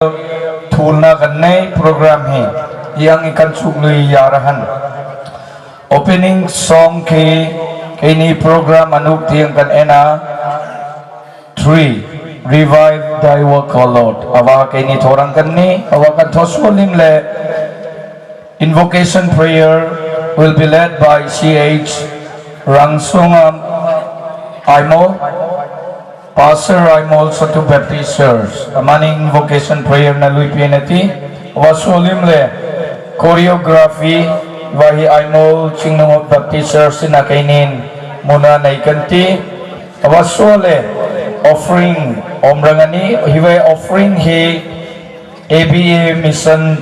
थूलना करने प्रोग्राम है yang ikan sugli yarahan opening song ke ini program anuk tiang kan ena 3 revive thy work O Lord awa ke ini thorang kan ni awa kan thosulim le invocation prayer will be led by CH Rangsungam Aimo Pastor Aimol Soto Baptist Church amani invocation prayer na lui pinati wasulim le choreography wahi Aimol Chingnong Baptist Church na kainin muna na ikanti wasule offering omrangani hiway offering hi ABA Mission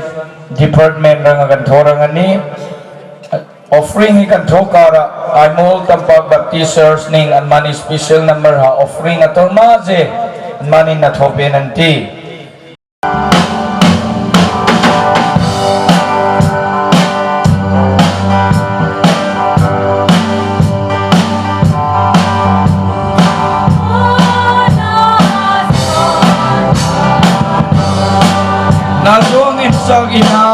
Department rangagan thorangani offering ikan thokara Aimol Tampak Baptist Church ning anmani special number ha offering atong maze anmani na thope nanti nazong imsag ina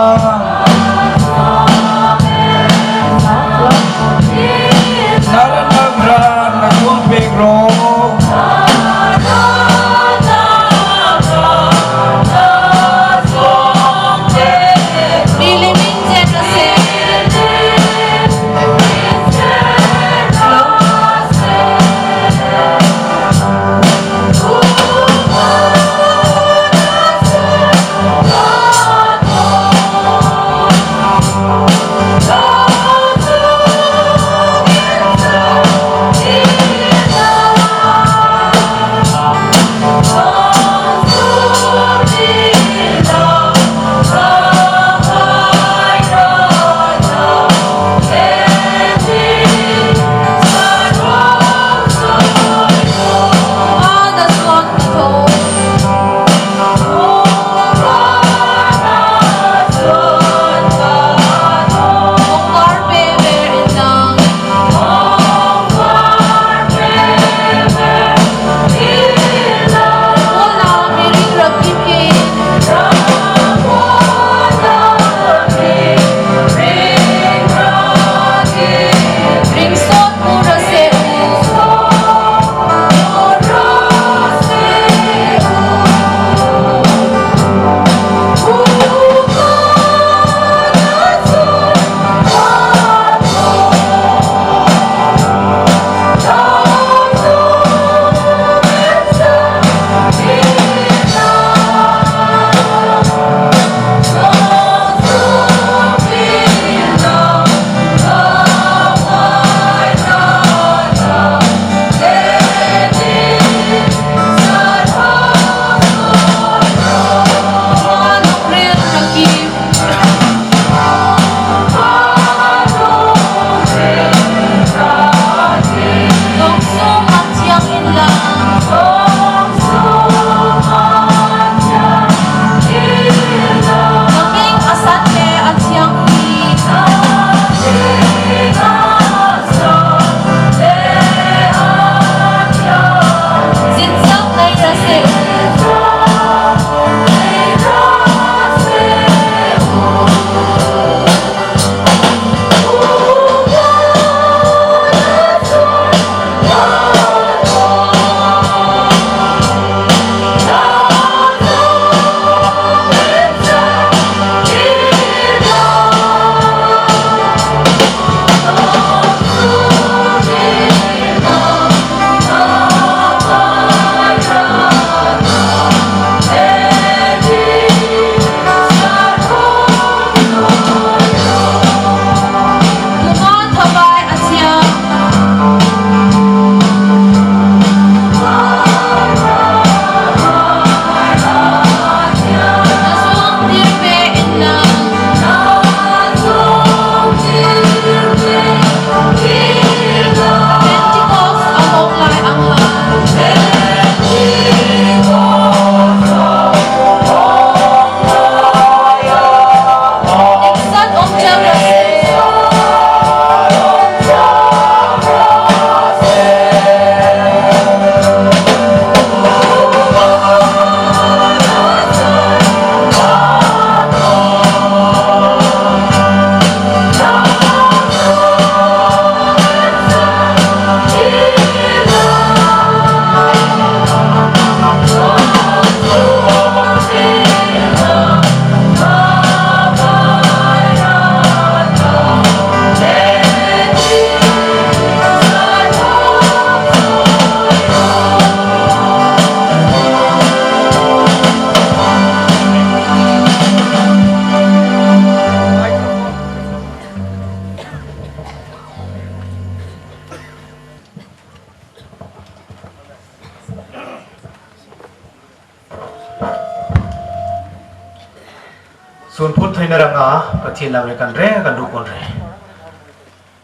Sun put thainaranga pathi lamre kan re kan dukon re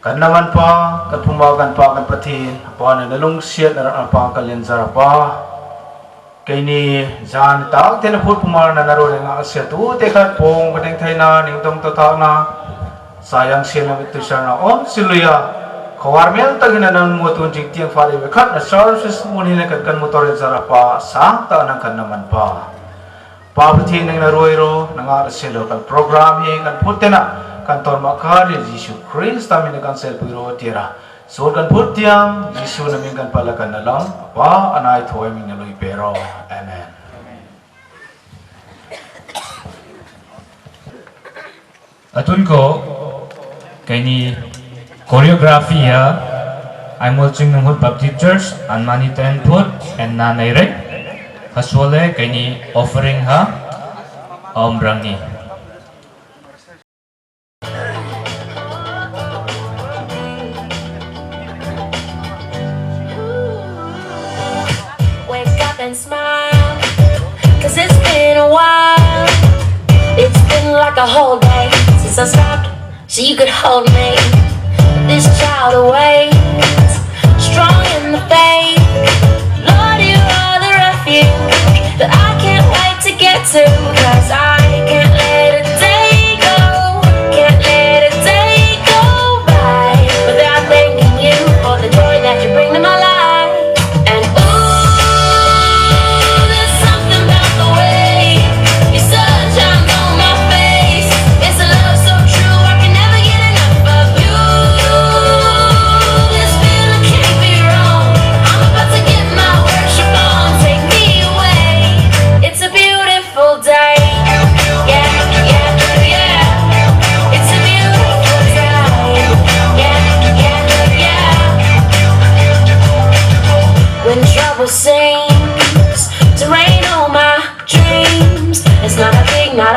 kan naman pa kan puma kan pa kan pathi pa na nalung siat na pa kan lenzara pa kaini jan tak ten put puma na naro nga asya tu te kan pong kadeng thaina ning tong to ta na sayang sila itu sana om siluya kawar mel tagina nan mutun jing tiang fari bekat na service munina kan motor lenzara pa sang ta nang kan naman pa Pabti nang naroiro nangar selo kan program hi kan putena kan ton makari Yesu Christ amin kan sel piro tira so kan putiang Yesu namin kan palakan nalang pa anay thoy min naloy pero amen. Atun ko kani choreography ya I'm watching ng Baptist Church and mani ten put and nanay Kaswale kani offering ha brangi. Wake up and smile, 'cause it's been a while. It's been like a whole day since I stopped so you could hold me. This child awaits, strong in the faith. Lord, you are the refuge that I can't wait to get to, 'cause I can't let a day go, can't let a day go by without thanking you for the joy that you bring to my life. And ooh, there's something about the way your sun shines on my face. It's a love so true I can never get enough of you. This feeling can't be wrong. I'm about to get my worship on. Take me away. It's a beautiful day. Yeah, yeah, yeah. It's a beautiful day. Yeah, yeah, yeah. When trouble seems to rain on my dreams, it's not a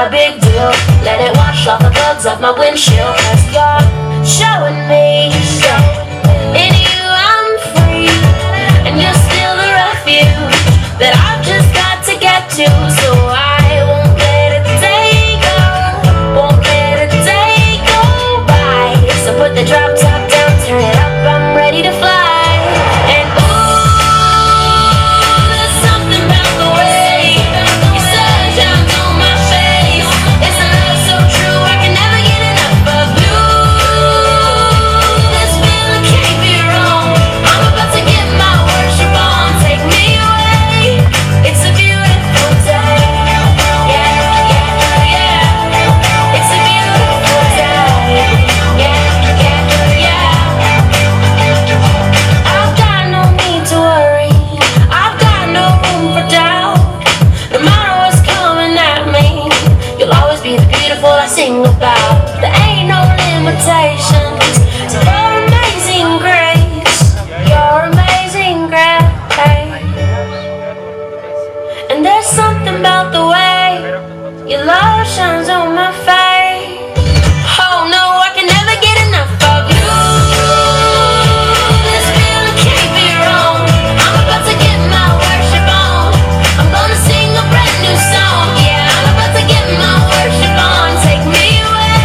big deal. Let it wash off the bugs off my windshield, 'cause you're showing me in you I'm free, and you're still the refuge that I've just got to get to. So I won't let a day go, won't let a day go by. So put the drop top down, turn it up, I'm ready to fly. And ooh, there's something about the way your sun shines on my face. It's a love so true I can never get enough of you. This feeling can't be wrong. I'm about to get my worship on. Take me away. It's a beautiful day. Yeah, yeah, yeah. It's a beautiful day. Yeah, yeah, yeah. I've got no need to worry. I've got no room for doubt. No matter what's coming at me, you'll always be the beautiful I sing about. There ain't no limitations to your amazing grace. Your amazing grace. And there's something about the way your love shines on my face. Oh no, I can never get enough of you. This feeling can't be wrong. I'm about to get my worship on. I'm gonna sing a brand new song. Yeah, I'm about to get my worship on. Take me away.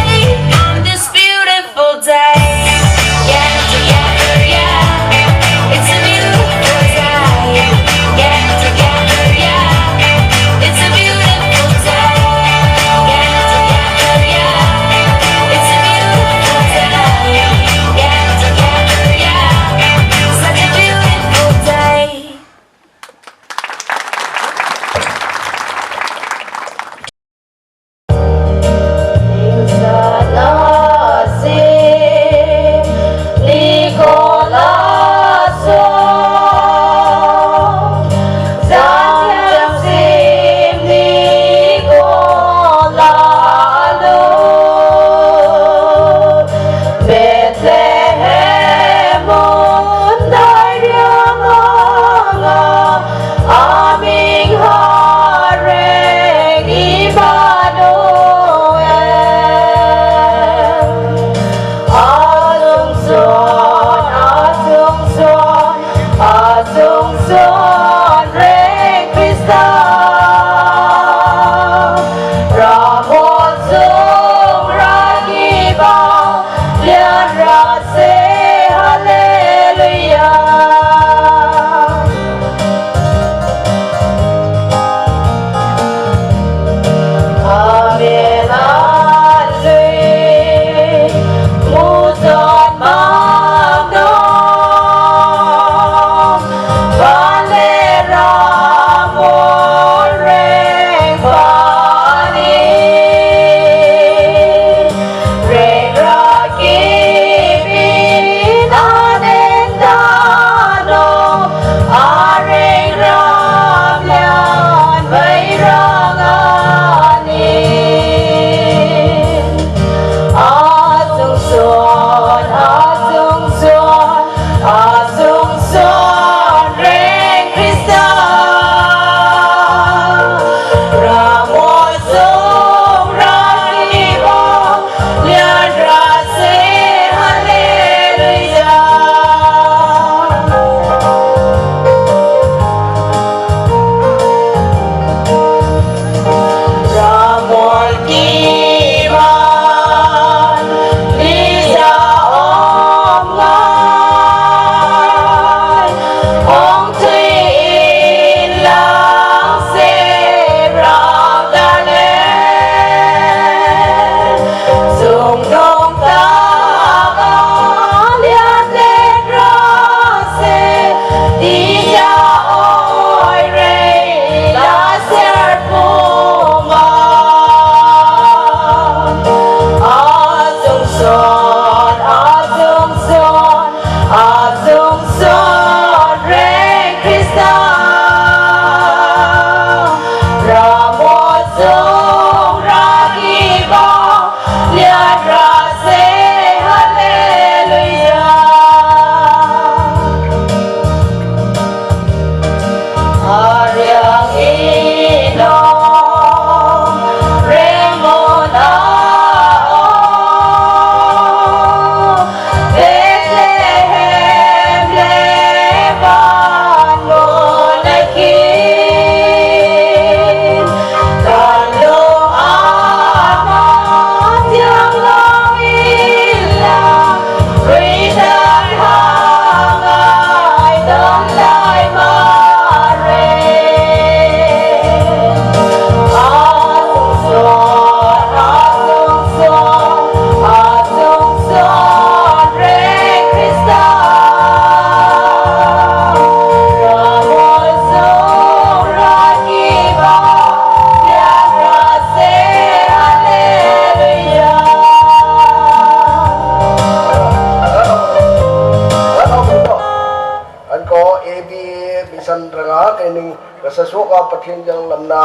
sasuka pathin jang lamna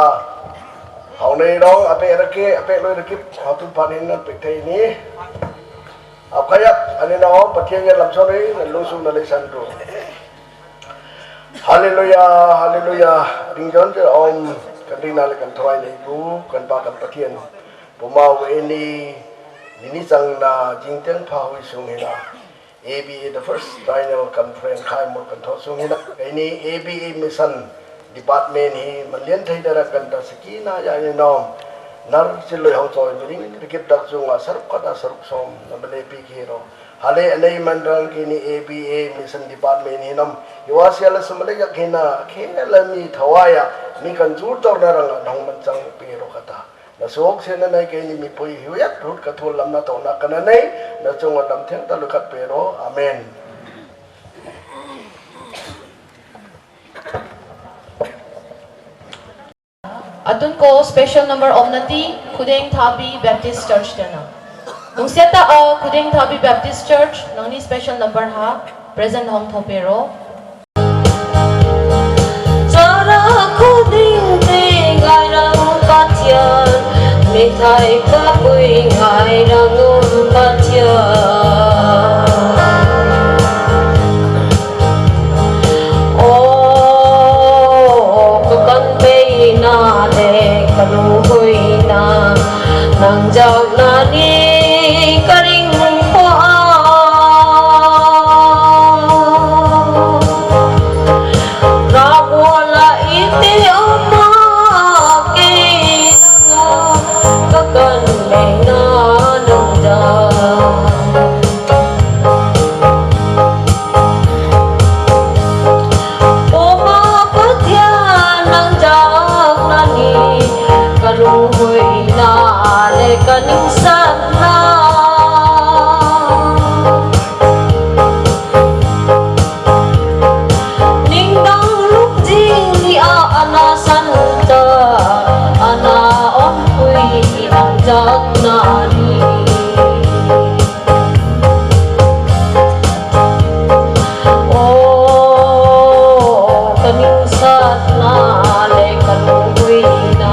hau nei rong ape rake ape loi rakip hau tu panin na pekthei ni apayat ani na om pathin jang lamsori na lusu na lesan tu hallelujah hallelujah ringjon je om kan ring na le kan thoi nei bu kan ba kan pathin pumau ini sang na jingteng phawi sung hina ABA the first final conference khai mur kan tho sung hina ini ABA mission department hi malian thai dara kan ta sakina ya ni nom nar siloi hau choi ring rikip dak chunga saruk kata saruk som na bale pi khiro hale anei mandrang ki ni ABA mission department hi nam yuasiala sumale yak hina khela mi thawaya mi kan jur tor na rang nong man chang pi ro kata na sok se na nai ke ni mi poi hiat rut ka thul lam na to na kana nei na chunga lam theng ta lukat pe ro amen. Atun ko special number omnati Kudeng Thabi Baptist Church dana. Nung seta Kudeng Thabi Baptist Church nang ni special number ha present hong thopero. Chara Kudeng te ngai rang pathian me thai ka pui ngai rang pathian. Na le kalu hui na nang jau na ni karing po rawola ite oma ke na kakan le na nang jau kalung hui na le kaning san na ning dang luk jing ni a ana san ta ana om hui ang jak na ni o kaning san na le kalung hui na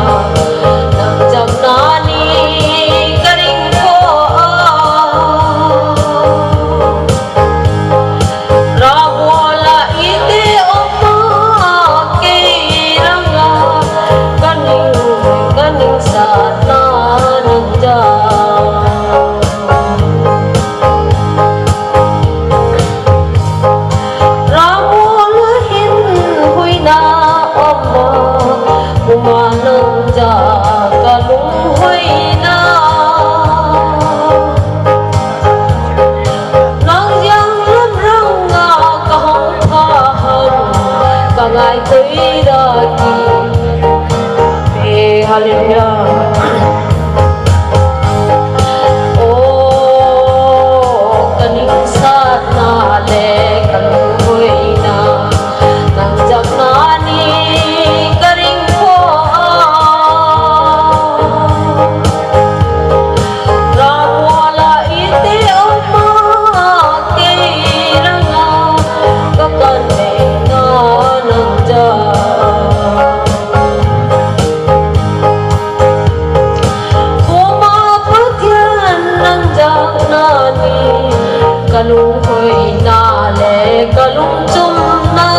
kalung hui na le kalung chum na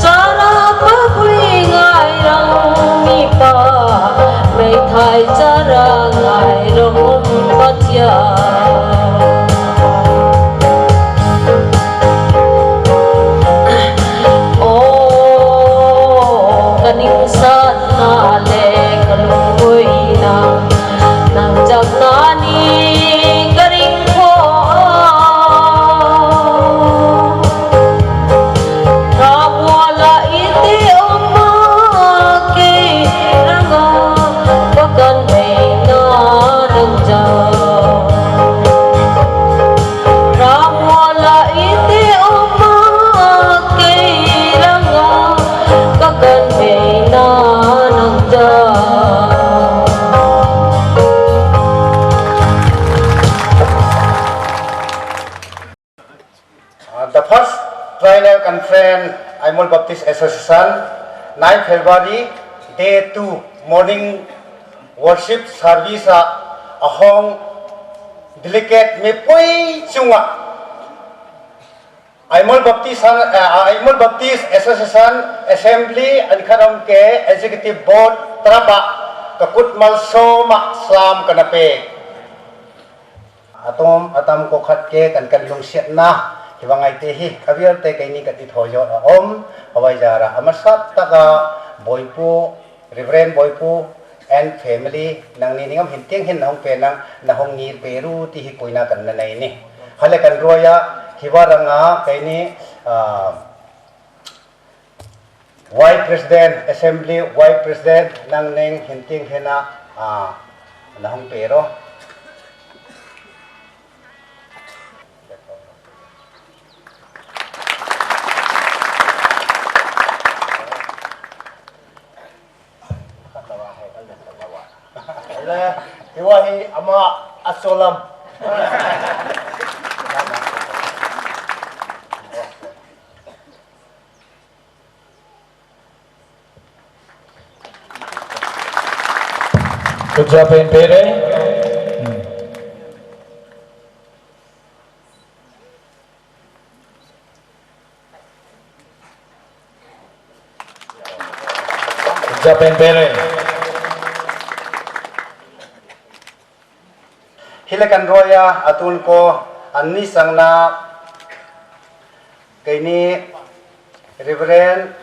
chara pa hui ngai rang mi pa mai thai chara ngai rong pathia o kaning sat na le kalung hui na nang jak na ni The first final conference I will Baptist Association 9 February Day 2 Morning Worship Service ahong delegate me poi chunga Aimol Baptist Association Assembly and karam ke Executive Board traba kakut malso mak slam kanape atam ko khat ke kan lung siat na hiwangai te hi kabiar te kaini kati thojo om hawai jara amasat taka boipu Reverend boipu and family nang ni ningam hinting hin hong pe nang na hong ngir peru ti hi koina kan na nei ni hale kan roya hiwaranga kaini White President Assembly White President nang neng hinting hena na hong pero Hiwahi ama asolam. Good job, Pere. Good job, Pere. Hilakan roya atun ko anni sangna kaini Reverend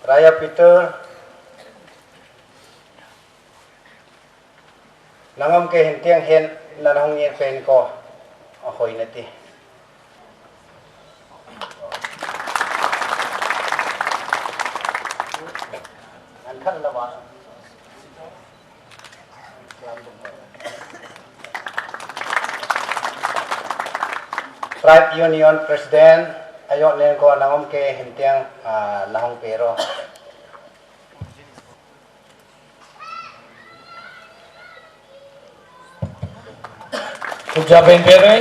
Raya Peter nangam ke hintiang hen nanong ye pen ko ahoy nati ankan lawa Tribe Union President ayok nen ko nangom ke hintiang nahong pero Good job, Pere.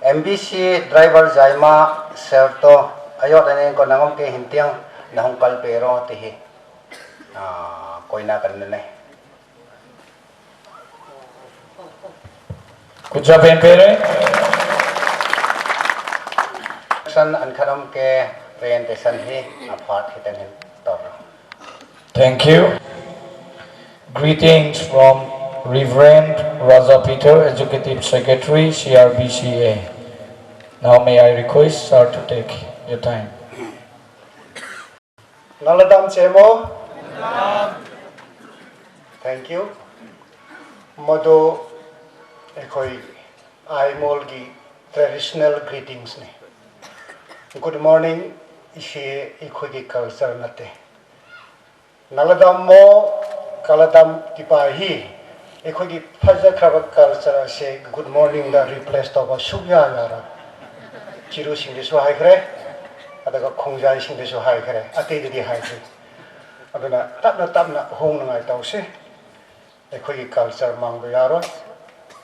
MBC driver Jaima Serto ayok nen ko nangom ke hintiang nahong kalpero tihi koina kanne Good job, Pere. San an karam ke presentation hi apart hitan hin tor Thank you. Greetings from Reverend Raja Peter, Executive Secretary, CRBCA. Now may I request sir to take your time. Naladam chemo thank you modo ekoi aimol gi traditional greetings ne good morning ishi ekoi gi culture nate naladam mo kaladam tipahi ekoi gi phaja khaba culture se good morning da replace to ba subya yara chiru sing de so hai khre adaga khongjai sing de so hai khre ate de hai khre aduna tapna hong ngai taw se ekoi gi culture mang ba yaro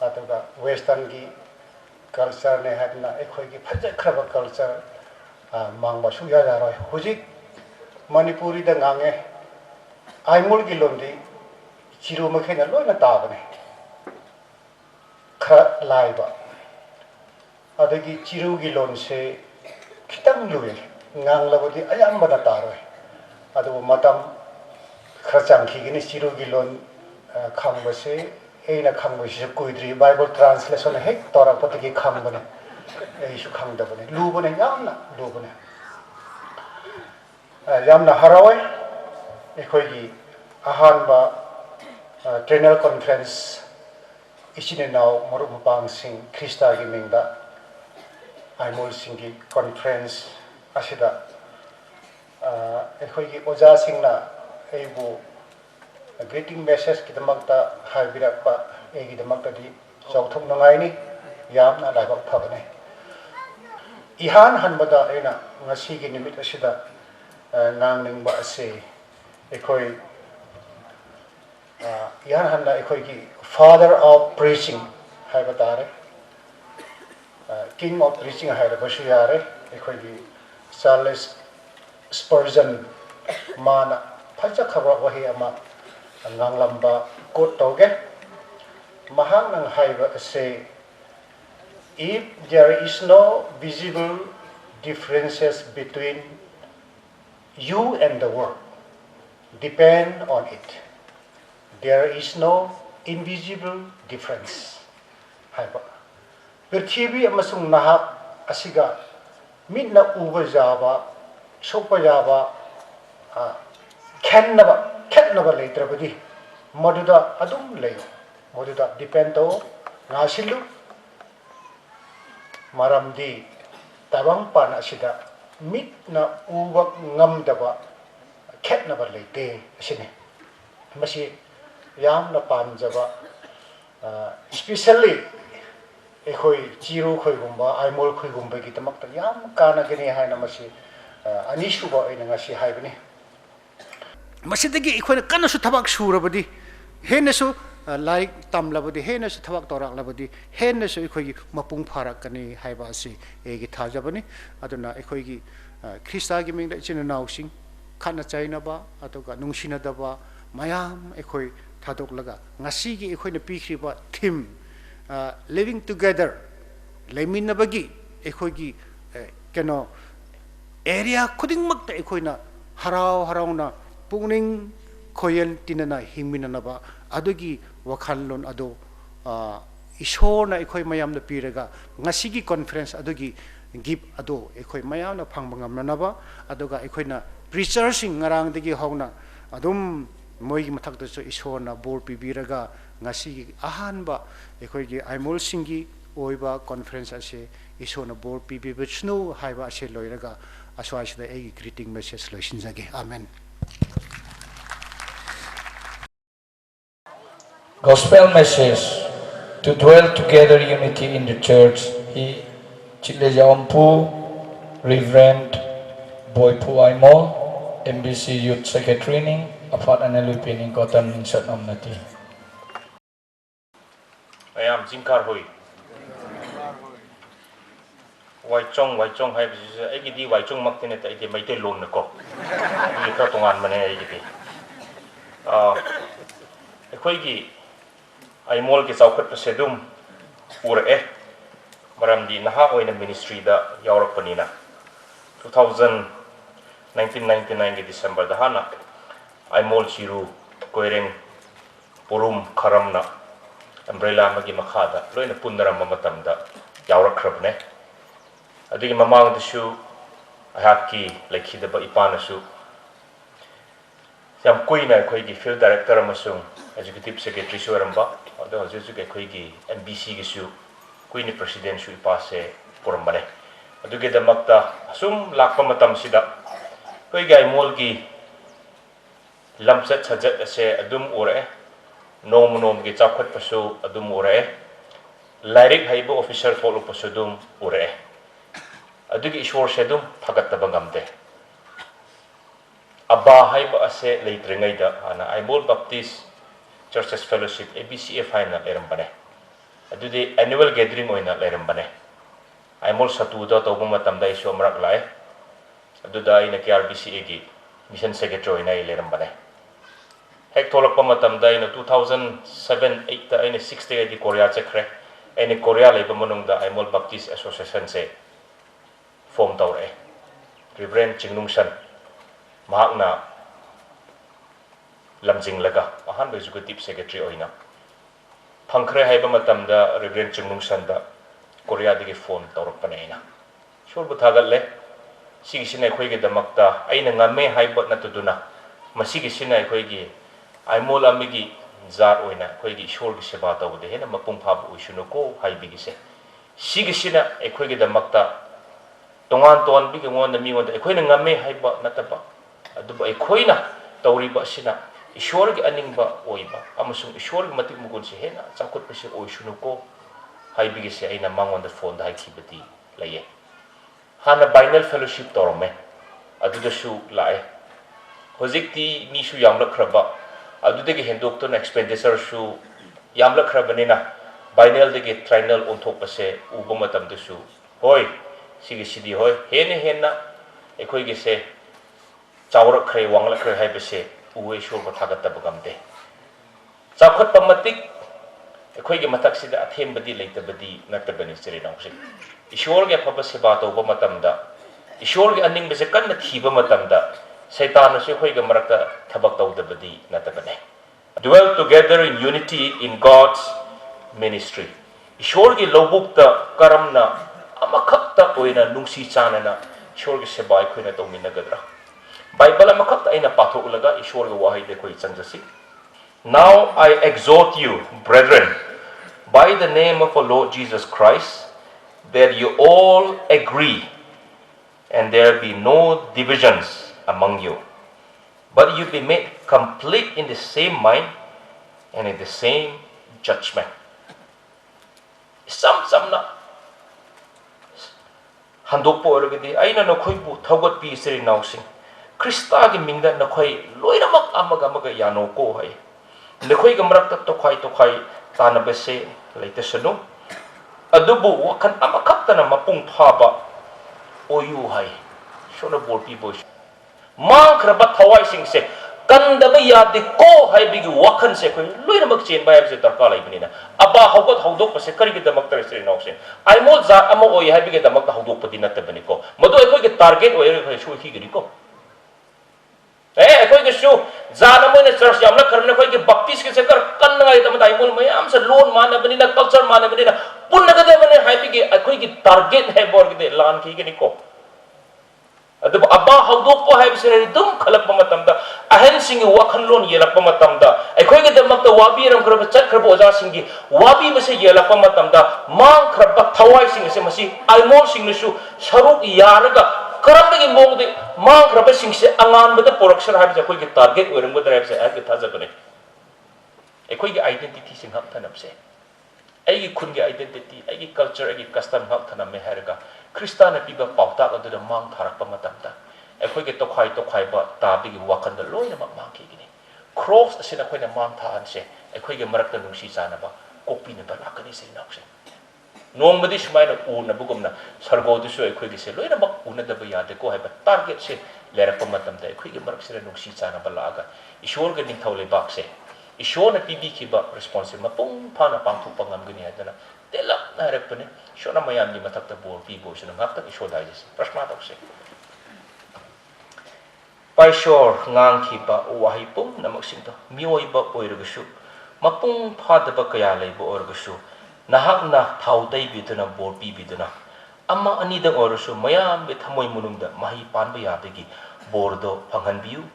aduga western gi culture ne hadna ekoi gi phaja khaba culture mang ba su ya roi huji manipuri da ngange aimul gi lomdi chiru ma khena loina ta bane kha lai ba adagi chiru gi lon se khitang luwe ngang labodi ayam bana ta roi adu matam khachang khi gi ni chiru gi lon khang ba se eina khang ba se kuidri bible translation hek tora patiki khang bane ei su khang da bane lu bane yamna harawai ekoi gi ahan ba trainer conference ichine now moru bang sing krista gi mingda aimol singi conference asida ekoi gi oja singna eibu greeting message ki damakta haibirak pa egi damakta di chauthum nangai ni yamna laibak phabane ihan hanbada ena ngasi gi nimit asida ngang ba ase ekoi ihan hanna ekoi gi father of preaching haibatare king of preaching haira basu yare ꯑꯩꯈꯣꯏꯒꯤ Charles Spurgeon ꯃꯥꯅ ꯐꯖꯈ꯭ꯔꯕ ꯋꯥꯍꯩ ꯑꯃ ꯉꯥꯡꯂꯝꯕ quote ꯇꯧꯒꯦ ꯃꯍꯥꯛꯅ ꯍꯥꯏꯕ ꯑꯁꯤ if there is no visible differences between you and the world depend on it there is no invisible difference haiba prithvi amasung nahak asiga mitna uba jaba sokpa jaba khetnaba leitrabadi maduda adum lei maduda depend to ngasilu maramdi tabang pan asida mitna uba ngamdaba khetnaba leite asine masi yamna pamjaba especially ekhoi chiru khoi gumba aimol khoi gumba gi tamakta yam kana gani haina masi anishu ba ina ngasi haibani masidagi ekhoi kana su thabak surabadi henasu like tamlabadi henasu thabak toraklabadi henasu ekhoi mapung pharakani haiba asi egi thajabani aduna ekhoi gi krista gi mingda china nausing khana chaina ba atoga nungsina daba mayam ekhoi thadok laga ngasi gi ekhoi na pikri ba theme living together leminabagi ekhoi gi keno area khuding mak ta ekhoi na harau na pungning khoyel tinana hingminana ba adogi wakhalon ado ishor na ekhoi mayam na piraga ngasi gi conference adogi give ado ekhoi mayam na phangbangam na ba adoga ekhoi na preachers sing ngarang degi hawna adum moigi mathak da so ishor na bor pibiraga ngasi ahan ba ekhoi gi aimol singi oiba conference ase ishor na bor pibibchnu haiba ase loiraga aswaisda egi greeting message loisinjage amen. Gospel message to dwell together unity in the church. He Chileja Ompu, Reverend Boypu Aimol, MBC Youth Secretary, Apat Analupining Kotan Minsat Omnati. I am Jinkar Hui. Waichong hai bisi agidi waichong maktinete agi maite lon nako. Igi ka tongan mane agidi. Ekhoi gi aimol ki chawkhat pasedum ure maramdi naha oina ministry da yawrak panina 1999 gi December da hana aimol chiru koireng purum kharamna umbrella magi makhada loina punnaram matamda yawrak khrabne adigi mamang disu ahaki lekhidaba ipanasu yam koina khoi gi field director amasung executive secretary su aramba ado hajesu ke khoi gi MBC gi su koini president su ipase porambane aduge damakta asum lakpa matam sida koi gai mol gi lamsat sajat ase adum ore nom gi chakhat pasu adum ore lairik haibo officer follow pasudum ore adugi ishwar sedum phagat bangamde abba haiba ase leitrengai da ana Aimol Baptist Churches Fellowship ABCF haina lerambane adudi annual gathering oina lerambane Aimol satu da tobu matamda isu amrak lai aduda ina KRBCA gi mission secretary oina lerambane hek tholakpa matamda ina 2007-8 da ina 6 day di Korea chekre ina Korea leiba manungda Aimol Baptist Association se form tawre Reverend Chingnungsan mahakna lamjing laga ahan ba executive secretary oina phangkhre haiba matamda Reverend Chingnungsan da Korea digi phone tawrak paneina shor buthagal le sigi sina khoi ge damakta aina ngame haiba natuduna masigi sina khoi ge Aimol amigi zar oina khoi ge shor gi seba tawde hena mapung phab uisuno ko haibi gi se sigi sina khoi ge damakta tongan ton bi ge ngon na mi ngon khoi na ngame haiba nataba aduba khoi na tawriba sina ishwar gi aningba oiba amasung ishwar gi matik mugun se hena chakut pese oisuno ko haibi gi se aina mangon da phone da haikibati laye hana binal fellowship torome aduda su lae hojikti mi su yamla khraba adudagi hendok to expenditure su yamla khrabanina binal degi trinal onthok pase uba matam da su hoi सिगी सिदी होय हेना एखोई गे से चावर खरे वांगला खरे हाय बसे उवे ईश्वर को थागत तब गमदे चाखत पमतिक एखोई गे मथक सिदा अथेम बदी लेते बदी नतबनि सिरि नौसे ईश्वर गे फब सेवा तौब मतमदा ईश्वर गे अनिंग बसे कन्न थीब मतमदा शैतान से एखोई गे मरकता थबक तौदबदी नतबने dwell together in unity in God's ministry ईश्वर गे लौबुक करमना अमखक्ता ओइना नुंसी चानना ईश्वर गे सेवा एखोइना तौमिनगदरा बाइबल अमखक्ता आइना पाथोउलगा ईश्वर गे वाहै देखोइ चंजसी Now I exhort you, brethren, by the name of our Lord Jesus Christ, that you all agree and there be no divisions among you, but you be made complete in the same mind and in the same judgment. Some handokpo orgadi aina nokhoi bu thogot pi sri nausing Krista gi mingda nokhoi loinamak amaga yano ko hai nokhoi ga marakta tokhai tanabase leite sanu adubu wakan amakapta na mapung phaba oyu hai shona borpi boy mang kraba thawai sing se kandaba yade ko hai bigi wakan se khoi loinamak chen bai se tarka lai bini na aba hogot hodok pase kari gi damak tar sri nausing ai mo za amo oi hai bigi damak hodok padi na tabani ko madu ekoi ge target oi re shu hi gi ko ekoi ge shu zana mo ne church yamna karne koi ge baptis ke sekar kan ngai tam dai mol mayam se loan mana bani na culture mana bani na punna ga de bani hai bigi ekoi ge target hai bor ge de lan ki ge ni ko adu abba hodok po hai bisere dum khalak pa matam da ahen sing wakhan lon yelak pa matam da ekoi ge damak da wabi ram kra chat kra boja sing gi wabi base yelak pa matam da mang kra pa thawai sing se masi almol sing nu su saruk yaraga karam de mong de mang kra pa sing se angan ba da production ha bi ekoi ge target oram ba drive se a ge thaja bane ekoi ge identity sing hak thanap se ai gi khun ge identity ai gi culture ai gi custom hak thanam me herga Kristana piba pauta adu da mang tharak pa matam da ekoi ge tokhai ba ta bi gi wakan da loina mak mang ki gi cross asina khoi na mang tha an se ekoi ge marak da nungsi chana ba kopi na ba lakani se nak se nong badi smai na u na bugum na sargo du so ekoi ge se loina mak una da ba ya de ko hai ba target se lera pa matam da ekoi ge marak se nungsi chana ba la ga ishor ge ning thau le bak se ishor na pibi ki ba responsible ma pung pha na pang thu pangam gi ni adana tela na rek pane shona mayam ni matak ta bor pi bo shona ngak ta ishor dai se prashma tok se pai shor ngang ki ba wahi pum na mak sing to mioi ba oi ru su mapung pha da ba kaya lai bo or gu su nahak na thau dai bi dana bor pi bi dana amma ani da or su mayam be thamoi munung da mahi pan ba ya be gi bor do phanghan biu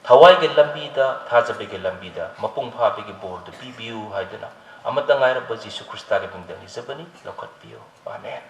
thawai ge lambi da thaja be ge lambi da mapung pha be gi bor do pi biu hai dana amata ngai ra ba jisu krista ge bung da ni zabani lokat biu amen